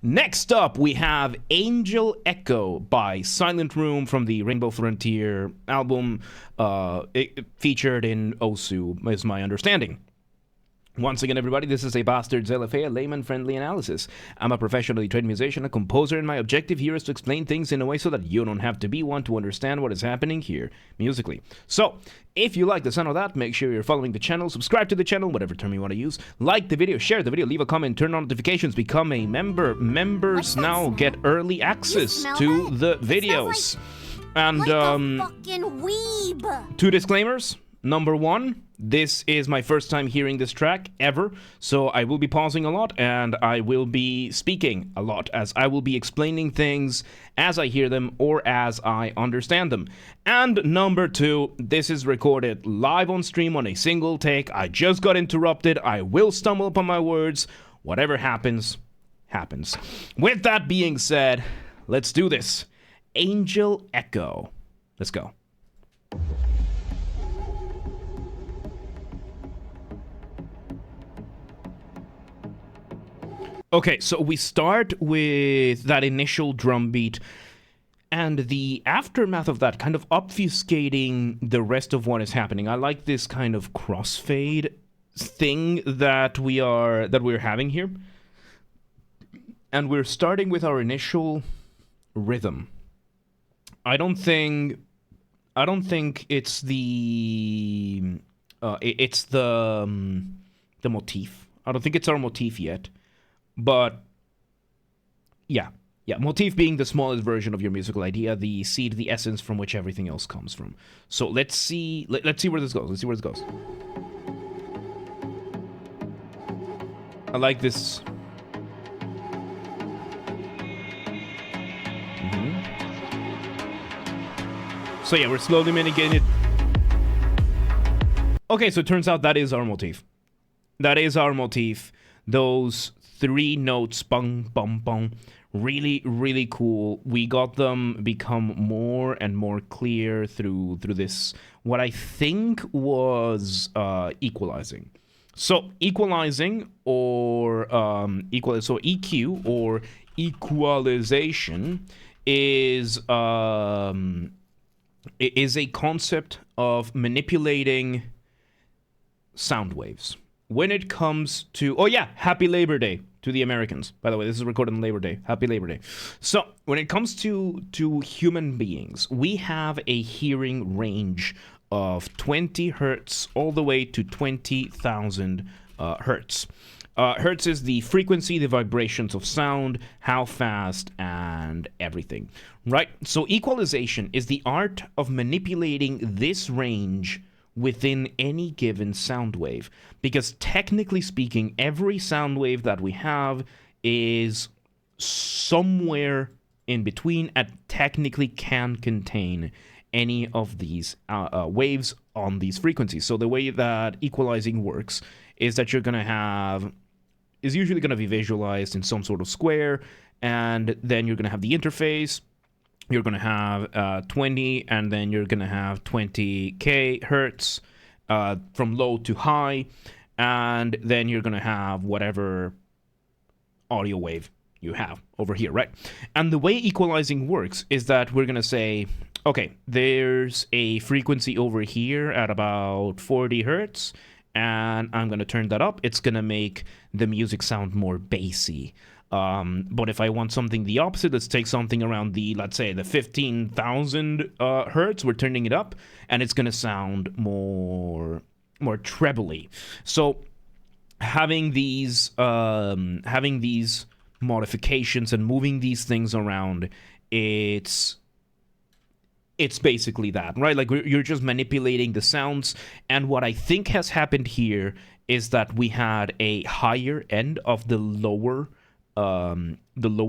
Next up, we have Angel Echo by Silentroom from the Rainbow Frontier album, featured in Osu, is my understanding. Once again, everybody, this is a Basterd's LFA, a layman-friendly analysis. I'm a professionally trained musician, a composer, and my objective here is to explain things in a way so that you don't have to be one to understand what is happening here musically. So, if you like the sound of that, make sure you're following the channel, subscribe to the channel, whatever term you want to use, like the video, share the video, leave a comment, turn on notifications, become a member. Members now get early access to the videos. And, like a fucking weeb. 2 disclaimers. Number 1, this is my first time hearing this track ever, so I will be pausing a lot and I will be speaking a lot, as I will be explaining things as I hear them or as I understand them. And number 2, this is recorded live on stream on a single take. I just got interrupted. I will stumble upon my words. Whatever happens, happens. With that being said, let's do this. Angel Echo. Let's go. Okay, so we start with that initial drum beat, and the aftermath of that kind of obfuscating the rest of what is happening. I like this kind of crossfade thing that we're having here. And we're starting with our initial rhythm. I don't think it's the motif. I don't think it's our motif yet. But, yeah, motif being the smallest version of your musical idea, the seed, the essence from which everything else comes from. So let's see where this goes. Let's see where this goes. I like this. So yeah, we're slowly mitigating it. Okay, so it turns out that is our motif. That is our motif. Those 3 notes, bung, bum, bung, really, really cool. We got them become more and more clear through this, what I think was equalizing. So equalizing or so EQ or equalization is a concept of manipulating sound waves. When it comes to... Oh yeah, Happy Labor Day to the Americans. By the way, this is recorded on Labor Day. Happy Labor Day. So, when it comes to human beings, we have a hearing range of 20 hertz all the way to 20,000 hertz. Hertz is the frequency, the vibrations of sound, how fast, and everything. Right? So, equalization is the art of manipulating this range within any given sound wave, because technically speaking, every sound wave that we have is somewhere in between and technically can contain any of these waves on these frequencies. So the way that equalizing works is that you're going to is usually going to be visualized in some sort of square, and then you're going to have the interface. You're going to have 20, and then you're going to have 20k hertz from low to high, and then you're going to have whatever audio wave you have over here, right? And the way equalizing works is that we're going to say, okay, there's a frequency over here at about 40 hertz, and I'm going to turn that up. It's going to make the music sound more bassy. But if I want something the opposite, let's take something around let's say the 15,000 hertz, we're turning it up, and it's going to sound more trebly. So having these modifications and moving these things around, it's basically that, right? Like you're just manipulating the sounds. And what I think has happened here is that we had a higher end of the lower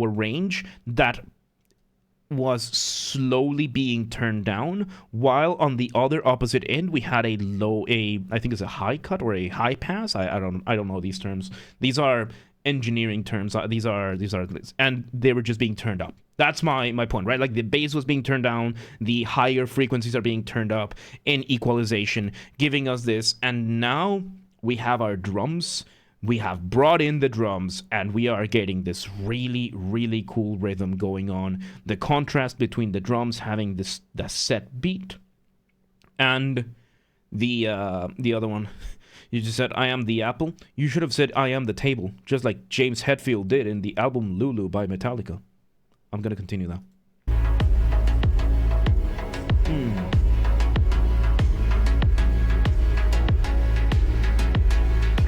range that was slowly being turned down, while on the other opposite end we had I think it's a high cut or a high pass. I don't know these terms. These are engineering terms. These are and they were just being turned up. That's my point, right? Like the bass was being turned down, the higher frequencies are being turned up in equalization, giving us this, and now we have our drums We have brought in the drums, and we are getting this really, really cool rhythm going on. The contrast between the drums having the set beat and the other one. You just said, I am the apple. You should have said, I am the table, just like James Hetfield did in the album Lulu by Metallica. I'm going to continue now.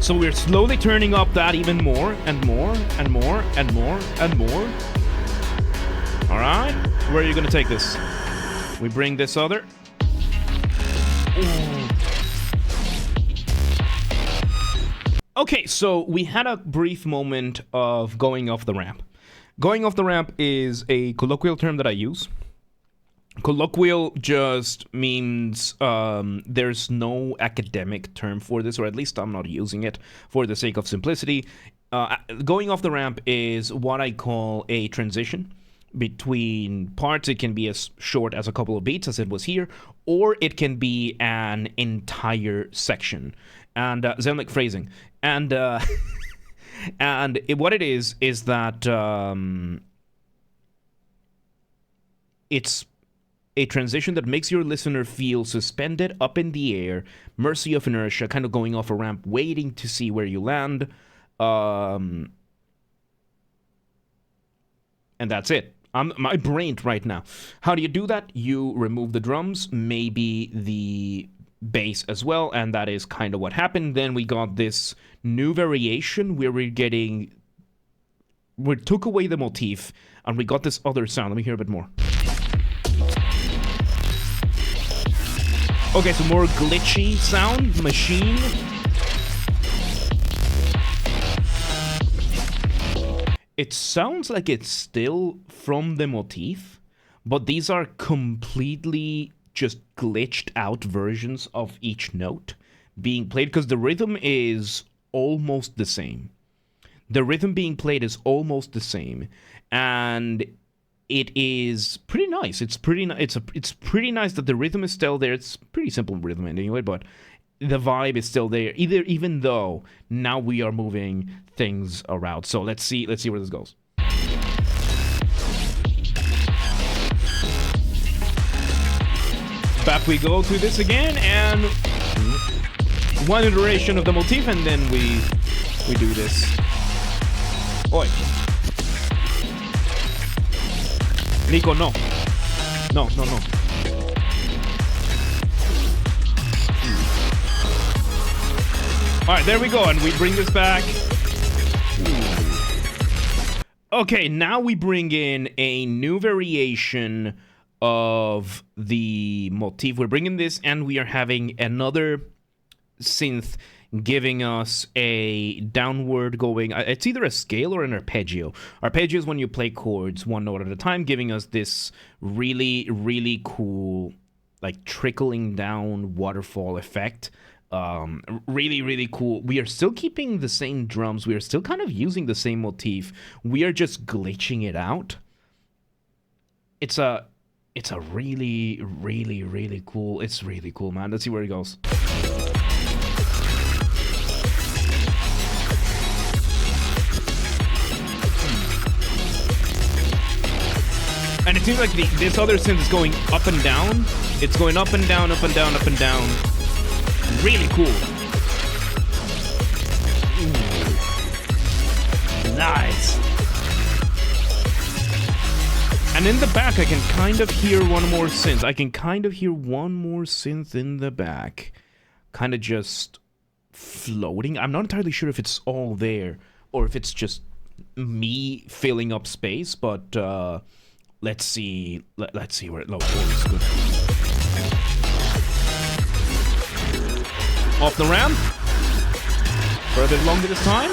So we're slowly turning up that even more and more and more and more and more. All right, where are you going to take this? We bring this other. Ooh. Okay, so we had a brief moment of going off the ramp. Going off the ramp is a colloquial term that I use. Colloquial just means there's no academic term for this, or at least I'm not using it for the sake of simplicity. Going off the ramp is what I call a transition between parts. It can be as short as a couple of beats, as it was here, or it can be an entire section. And Zelnick phrasing. And what it is that it's a transition that makes your listener feel suspended up in the air, mercy of inertia, kind of going off a ramp, waiting to see where you land. And that's it. My brain right now. How do you do that? You remove the drums, maybe the bass as well, and that is kind of what happened. Then we got this new variation where we took away the motif, and we got this other sound. Let me hear a bit more. Okay, so more glitchy sound, machine. It sounds like it's still from the motif, but these are completely just glitched out versions of each note being played, because the rhythm is almost the same. The rhythm being played is almost the same, and it is pretty nice. It's pretty nice that the rhythm is still there. It's pretty simple rhythm anyway, but the vibe is still there. Even though now we are moving things around. So let's see where this goes. Back we go to this again, and one iteration of the motif, and then we do this. Oi. Nico, no. No. Alright, there we go, and we bring this back. Okay, now we bring in a new variation of the motif. We're bringing this, and we are having another synth giving us a downward going, it's either a scale or an arpeggio. Arpeggio is when you play chords one note at a time, giving us this really, really cool, like, trickling down waterfall effect. Really, really cool. We are still keeping the same drums. We are still kind of using the same motif. We are just glitching it out. It's a really, really, really cool. It's really cool, man. Let's see where it goes. And it seems like this other synth is going up and down. It's going up and down, up and down, up and down. Really cool. Ooh. Nice. And in the back, I can kind of hear one more synth. In the back. Kind of just floating. I'm not entirely sure if it's all there or if it's just me filling up space, but let's see where it goes. Good. Off the ramp. For a bit longer this time.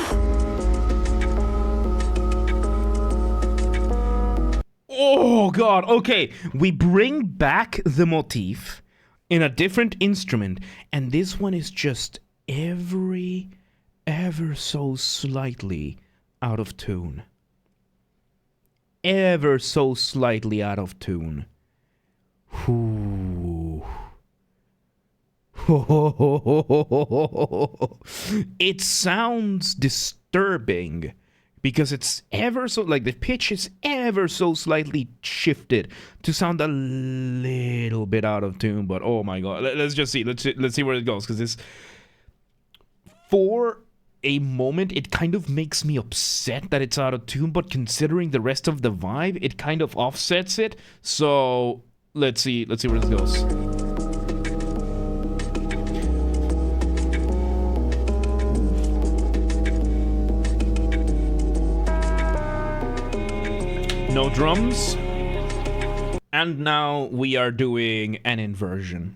Oh god, okay. We bring back the motif in a different instrument, and this one is just ever so slightly out of tune. Ever so slightly out of tune. Ooh. It sounds disturbing because it's ever so, like, the pitch is ever so slightly shifted to sound a little bit out of tune. But oh my god, let's just see. Let's see where it goes, because this, for a moment, it kind of makes me upset that it's out of tune, but considering the rest of the vibe, it kind of offsets it. So let's see where this goes. No drums. And now we are doing an inversion.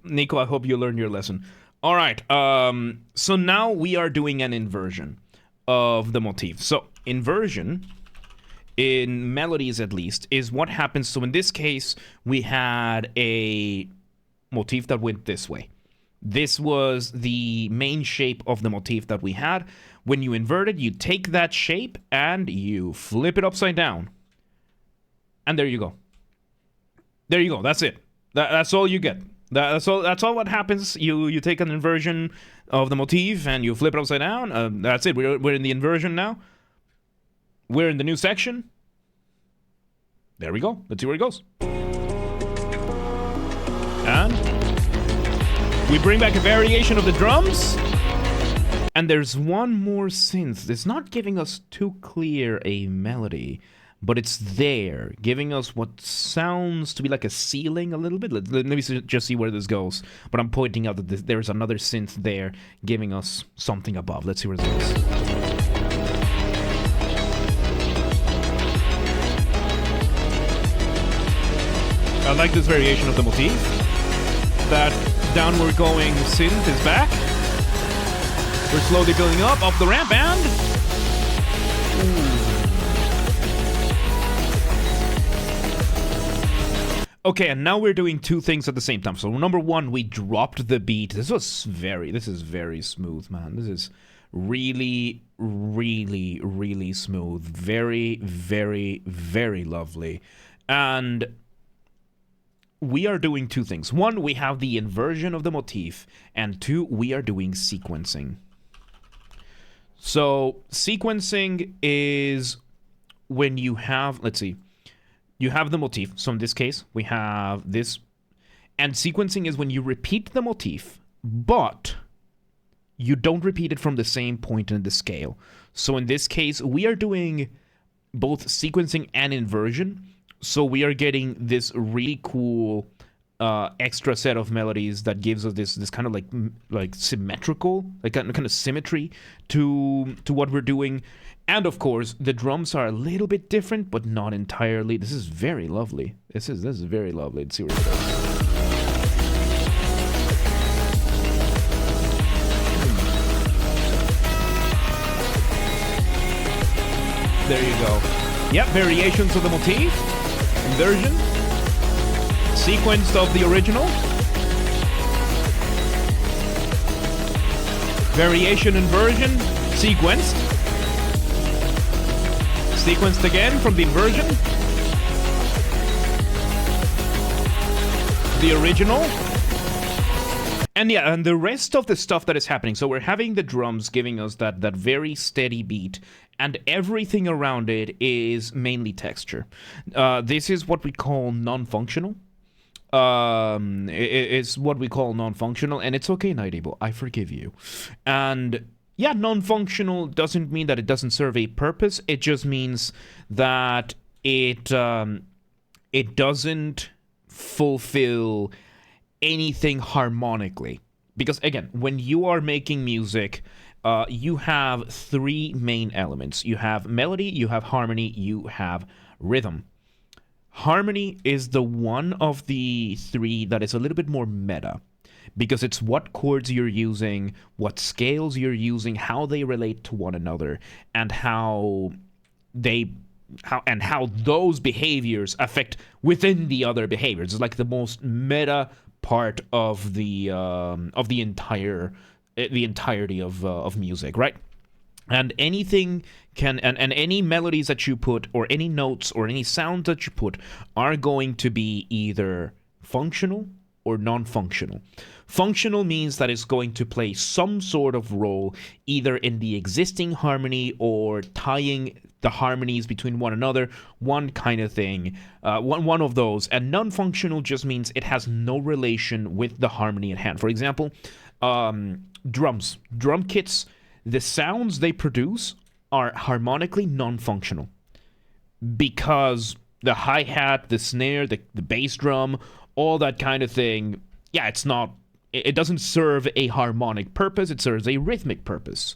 Nico, I hope you learned your lesson. All right. So now we are doing an inversion of the motif. So inversion, in melodies at least, is what happens. So in this case, we had a motif that went this way. This was the main shape of the motif that we had. When you invert it, you take that shape and you flip it upside down. And there you go. There you go. That's it. That's all you get. That's all what happens. You take an inversion of the motif and you flip it upside down. That's it. We're in the inversion now. We're in the new section. There we go. Let's see where it goes. And we bring back a variation of the drums. And there's one more synth. It's not giving us too clear a melody, but it's there, giving us what sounds to be like a ceiling a little bit. Let me just see where this goes. But I'm pointing out that there's another synth there, giving us something above. Let's see where this goes. I like this variation of the motif. That downward going synth is back. We're slowly building up the ramp, and okay, and now we're doing two things at the same time. So number one, we dropped the beat. This is very smooth, man. This is really smooth. Very lovely. And we are doing two things. One, we have the inversion of the motif, and two, we are doing sequencing. So sequencing is when you have, let's see, you have the motif. So in this case, we have this. And sequencing is when you repeat the motif, but you don't repeat it from the same point in the scale. So in this case, we are doing both sequencing and inversion. So we are getting this really cool extra set of melodies that gives us this kind of like symmetrical, like kind of symmetry to what we're doing. And of course, the drums are a little bit different, but not entirely. This is very lovely. This is very lovely. Let's see where it goes. There you go. Yep, variations of the motif, inversion, sequenced of the original, variation, inversion, sequenced, sequenced again from the inversion, the original, and yeah, and the rest of the stuff that is happening. So we're having the drums giving us that very steady beat, and everything around it is mainly texture. This is what we call non-functional. It's what we call non-functional, and it's okay, Nightable, I forgive you. And yeah, non-functional doesn't mean that it doesn't serve a purpose. It just means that it doesn't fulfill anything harmonically. Because again, when you are making music, you have three main elements. You have melody, you have harmony, you have rhythm. Harmony is the one of the three that is a little bit more meta, because it's what chords you're using, what scales you're using, how they relate to one another, and how those behaviors affect within the other behaviors. It's like the most meta part of the entirety of music, right? And anything can, and any melodies that you put, or any notes, or any sounds that you put, are going to be either functional or non-functional. Functional means that it's going to play some sort of role either in the existing harmony or tying the harmonies between one another, one kind of thing, one of those. And non-functional just means it has no relation with the harmony at hand. For example, drums. Drum kits, the sounds they produce are harmonically non-functional because the hi-hat, the snare, the bass drum, all that kind of thing, yeah, it doesn't serve a harmonic purpose, it serves a rhythmic purpose.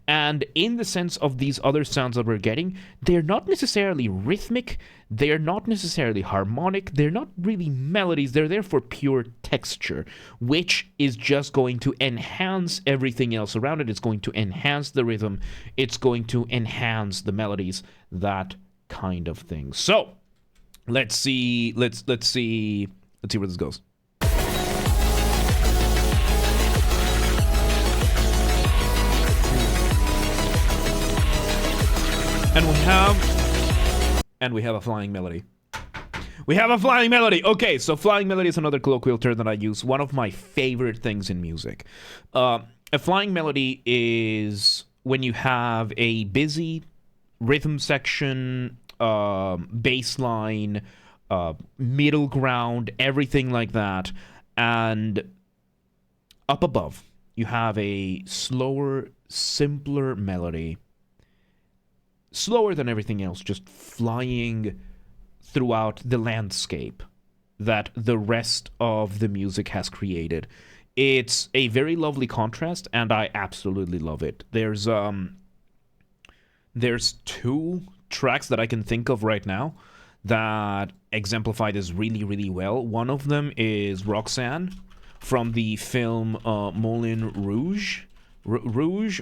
And in the sense of these other sounds that we're getting, they're not necessarily rhythmic, they're not necessarily harmonic, they're not really melodies, they're there for pure texture, which is just going to enhance everything else around it. It's going to enhance the rhythm, it's going to enhance the melodies, that kind of thing. So, let's see where this goes. And we have a flying melody. We have a flying melody. Okay, so flying melody is another colloquial term that I use. One of my favorite things in music. A flying melody is when you have a busy rhythm section, bass line, middle ground, everything like that, and up above you have a slower, simpler melody. Slower than everything else, just flying throughout the landscape that the rest of the music has created. It's a very lovely contrast, and I absolutely love it. There's two tracks that I can think of right now that exemplify this really, really well. One of them is Roxanne from the film Moulin Rouge. Rouge?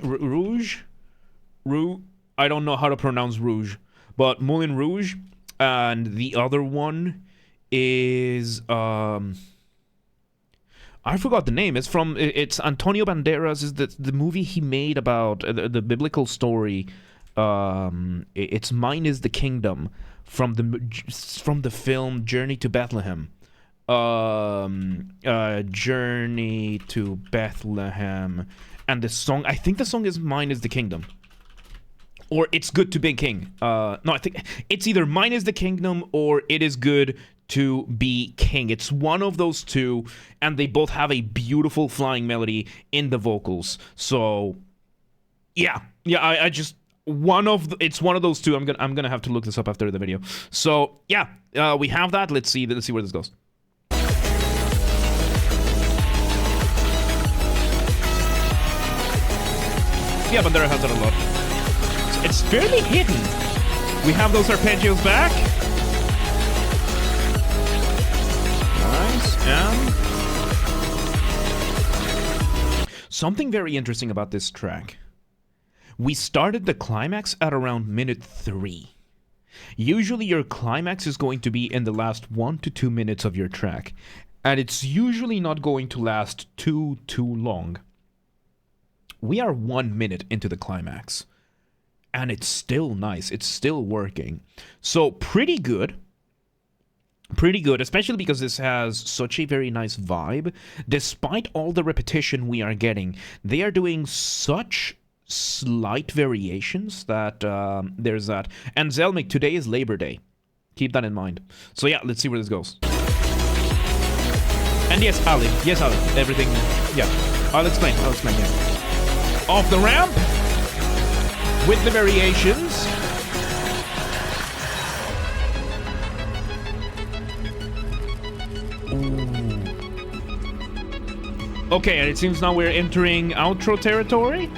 I don't know how to pronounce Rouge, but Moulin Rouge. And the other one is I forgot the name. It's Antonio Banderas. Is the movie he made about the biblical story? It's Mine is the Kingdom from the film Journey to Bethlehem. Journey to Bethlehem, and the song. I think the song is Mine is the Kingdom. Or It's Good to Be King. No, I think it's either Mine is the Kingdom or It Is Good to Be King. It's one of those two, and they both have a beautiful flying melody in the vocals. So, yeah, I just it's one of those two. I'm gonna have to look this up after the video. So yeah, we have that. Let's see where this goes. Yeah, Bandera has that a lot. It's fairly hidden. We have those arpeggios back. Nice. And something very interesting about this track. We started the climax at around minute 3. Usually your climax is going to be in the last 1 to 2 minutes of your track. And it's usually not going to last too long. We are 1 minute into the climax. And it's still nice. It's still working. So pretty good. Pretty good, especially because this has such a very nice vibe. Despite all the repetition we are getting, they are doing such slight variations that there's that. And Zelmic, today is Labor Day. Keep that in mind. So yeah, let's see where this goes. And yes, Ali. Yes, Ali. Everything. Yeah. I'll explain. Yeah. Off the ramp. With the variations. Ooh. Okay, and it seems now we're entering outro territory.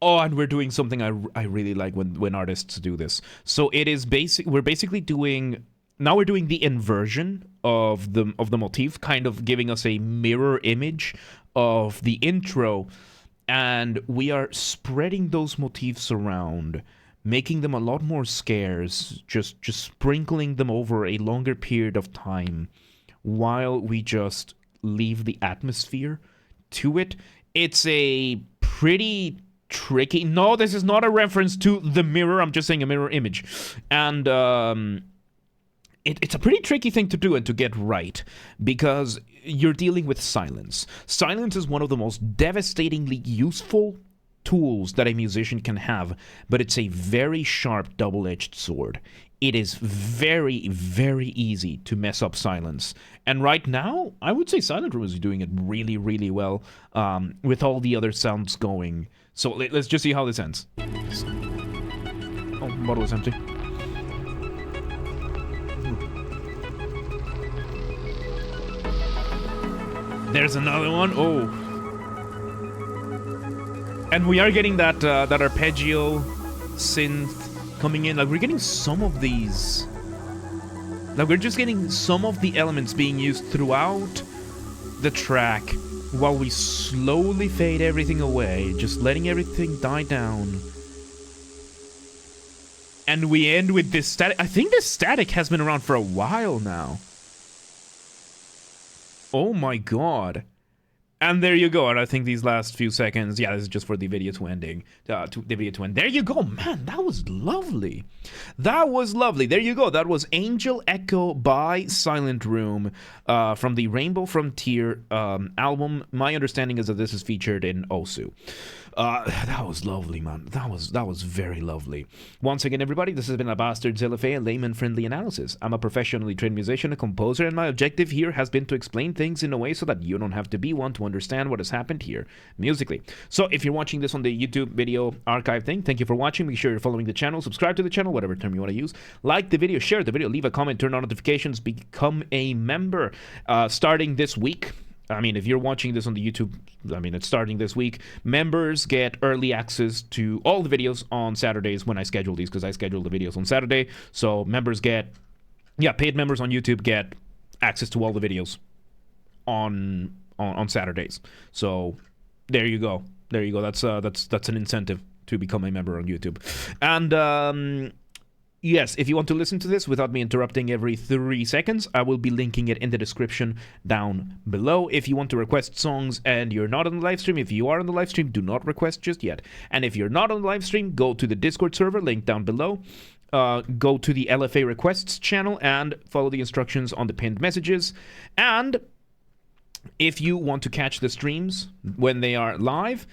Oh, and we're doing something I really like when artists do this. So it is we're basically doing the inversion of the motif, kind of giving us a mirror image of the intro. And we are spreading those motifs around, making them a lot more scarce, just sprinkling them over a longer period of time while we just leave the atmosphere to it. It's a pretty tricky... No, this is not a reference to the mirror. I'm just saying a mirror image. And it's a pretty tricky thing to do and to get right, because you're dealing with silence. Silence is one of the most devastatingly useful tools that a musician can have, but it's a very sharp double-edged sword. It is very, very easy to mess up silence. And right now, I would say Silentroom is doing it really, really well with all the other sounds going. So let's just see how this ends. Oh, bottle is empty. There's another one. Oh. And we are getting that arpeggio synth coming in. Like, we're getting some of these. Like, we're just getting some of the elements being used throughout the track while we slowly fade everything away, just letting everything die down. And we end with this static. I think this static has been around for a while now. Oh my god. And there you go. And I think these last few seconds, yeah, this is just for the video to ending. The video to end. There you go, man. That was lovely. That was lovely. There you go. That was Angel Echo by Silentroom from the Rainbow Frontier album. My understanding is that this is featured in Osu. That was lovely, man. That was very lovely. Once again, everybody, this has been a Basterd's LFA and Layman-Friendly analysis. I'm a professionally trained musician, a composer, and my objective here has been to explain things in a way so that you don't have to be one to understand what has happened here musically. So if you're watching this on the YouTube video archive thing, thank you for watching. Make sure you're following the channel, subscribe to the channel, whatever term you want to use. Like the video, share the video, leave a comment, turn on notifications, become a member. Starting this week, I mean, if you're watching this on the YouTube, I mean, it's starting this week. Members get early access to all the videos on Saturdays when I schedule these, because I schedule the videos on Saturday. So members get, paid members on YouTube get access to all the videos on Saturdays. So there you go. There you go. That's an incentive to become a member on YouTube. And yes, if you want to listen to this without me interrupting every 3 seconds, I will be linking it in the description down below. If you want to request songs and you're not on the live stream, if you are on the live stream, do not request just yet. And if you're not on the live stream, go to the Discord server, link down below. Go to the LFA requests channel and follow the instructions on the pinned messages. And if you want to catch the streams when they are live,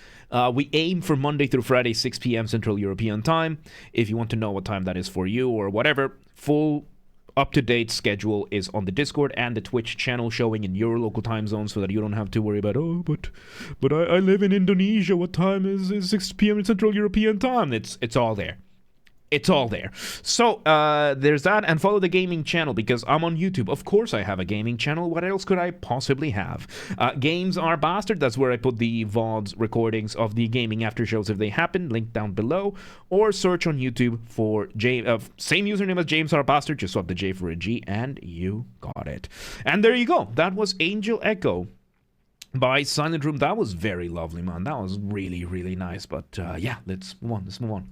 we aim for Monday through Friday, 6 p.m. Central European Time. If you want to know what time that is for you or whatever, full up-to-date schedule is on the Discord and the Twitch channel showing in your local time zone so that you don't have to worry about, oh, but I live in Indonesia. What time is 6 p.m. Central European Time? It's all there. It's all there. So, there's that, and follow the gaming channel, because I'm on YouTube. Of course I have a gaming channel. What else could I possibly have? Games are Basterd. That's where I put the VODs recordings of the gaming after shows if they happen. Link down below. Or search on YouTube for same username as James R. Basterd. Just swap the J for a G, and you got it. And there you go. That was Angel Echo by Silentroom. That was very lovely, man. That was really, really nice. But, yeah, let's move on.